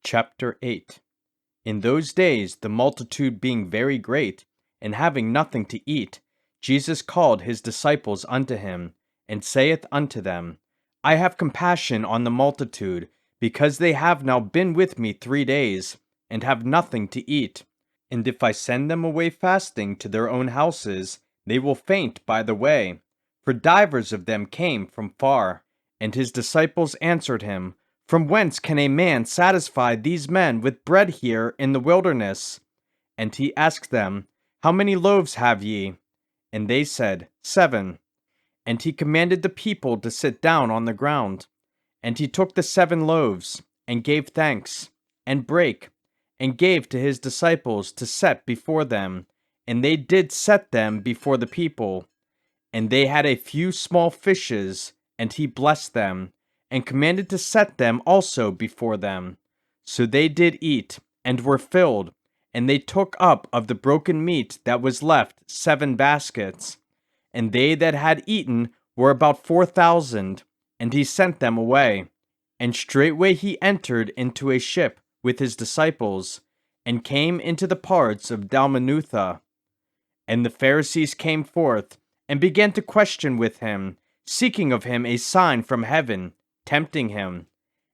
Chapter 8. In those days, the multitude being very great, and having nothing to eat, Jesus called his disciples unto him, and saith unto them, I have compassion on the multitude, because they have now been with me 3 days, and have nothing to eat. And if I send them away fasting to their own houses, they will faint by the way. For divers of them came from far. And his disciples answered him, From whence can a man satisfy these men with bread here in the wilderness? And he asked them, How many loaves have ye? And they said, 7. And he commanded the people to sit down on the ground. And he took the 7 loaves, and gave thanks, and brake, and gave to his disciples to set before them. And they did set them before the people. And they had a few small fishes, and he blessed them, and commanded to set them also before them. So they did eat, and were filled, and they took up of the broken meat that was left 7 baskets. And they that had eaten were about 4,000, and he sent them away. And straightway he entered into a ship with his disciples, and came into the parts of Dalmanutha. And the Pharisees came forth, and began to question with him, seeking of him a sign from heaven, tempting him.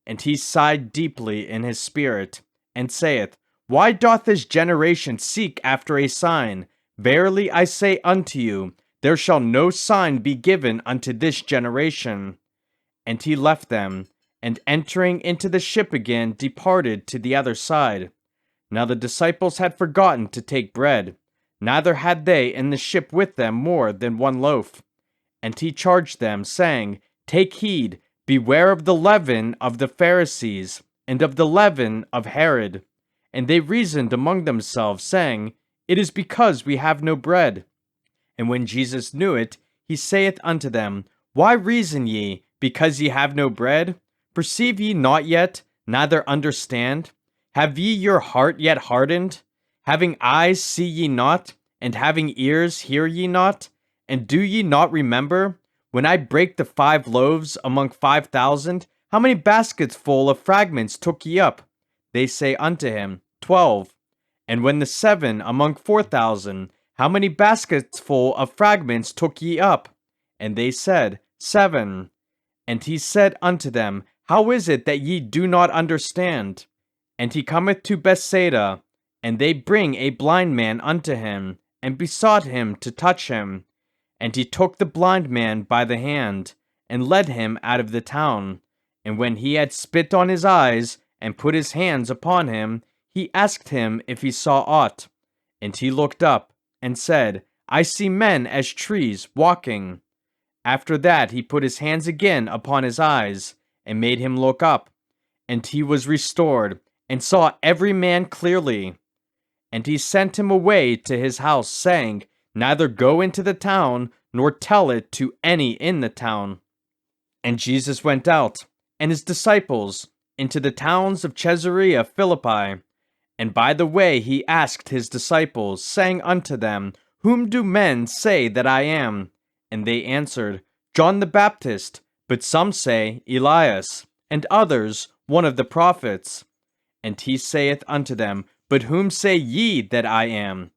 And he sighed deeply in his spirit, and saith, Why doth this generation seek after a sign? Verily I say unto you, there shall no sign be given unto this generation. And he left them, and entering into the ship again departed to the other side. Now the disciples had forgotten to take bread, neither had they in the ship with them more than 1 loaf. And he charged them, saying, Take heed, beware of the leaven of the Pharisees, and of the leaven of Herod. And they reasoned among themselves, saying, It is because we have no bread. And when Jesus knew it, he saith unto them, Why reason ye, because ye have no bread? Perceive ye not yet, neither understand? Have ye your heart yet hardened? Having eyes see ye not, and having ears hear ye not? And do ye not remember, when I brake the 5 loaves among 5,000, how many baskets full of fragments took ye up? They say unto him, 12. And when the 7 among 4,000, how many baskets full of fragments took ye up? And they said, 7. And he said unto them, How is it that ye do not understand? And he cometh to Bethsaida, and they bring a blind man unto him, and besought him to touch him. And he took the blind man by the hand, and led him out of the town. And when he had spit on his eyes, and put his hands upon him, he asked him if he saw aught. And he looked up, and said, I see men as trees walking. After that he put his hands again upon his eyes, and made him look up. And he was restored, and saw every man clearly. And he sent him away to his house, saying, Neither go into the town, nor tell it to any in the town. And Jesus went out, and his disciples, into the towns of Caesarea Philippi. And by the way he asked his disciples, saying unto them, Whom do men say that I am? And they answered, John the Baptist, but some say Elias, and others one of the prophets. And he saith unto them, But whom say ye that I am?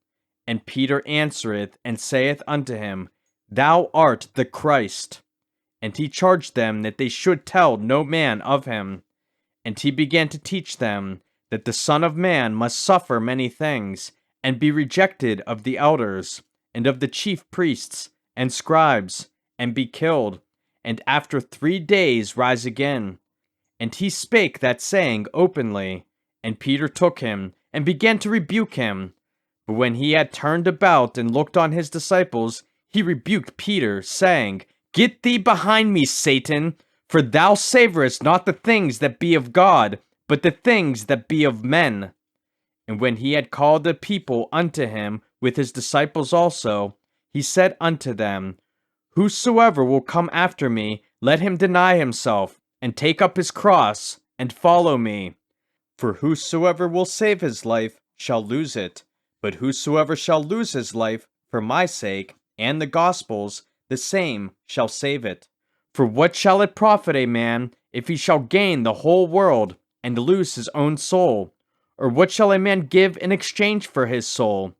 And Peter answereth and saith unto him, Thou art the Christ. And he charged them that they should tell no man of him. And he began to teach them that the Son of Man must suffer many things, and be rejected of the elders, and of the chief priests, and scribes, and be killed, and after 3 days rise again. And he spake that saying openly. And Peter took him, and began to rebuke him. But when he had turned about and looked on his disciples, he rebuked Peter, saying, Get thee behind me, Satan, for thou savorest not the things that be of God, but the things that be of men. And when he had called the people unto him, with his disciples also, he said unto them, Whosoever will come after me, let him deny himself, and take up his cross, and follow me. For whosoever will save his life shall lose it, but whosoever shall lose his life for my sake and the gospel's, the same shall save it. For what shall it profit a man if he shall gain the whole world, and lose his own soul? Or what shall a man give in exchange for his soul?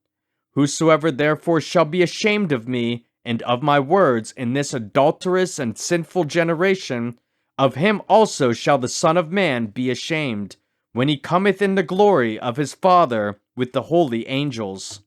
Whosoever therefore shall be ashamed of me and of my words in this adulterous and sinful generation, of him also shall the Son of Man be ashamed, when he cometh in the glory of his Father with the holy angels.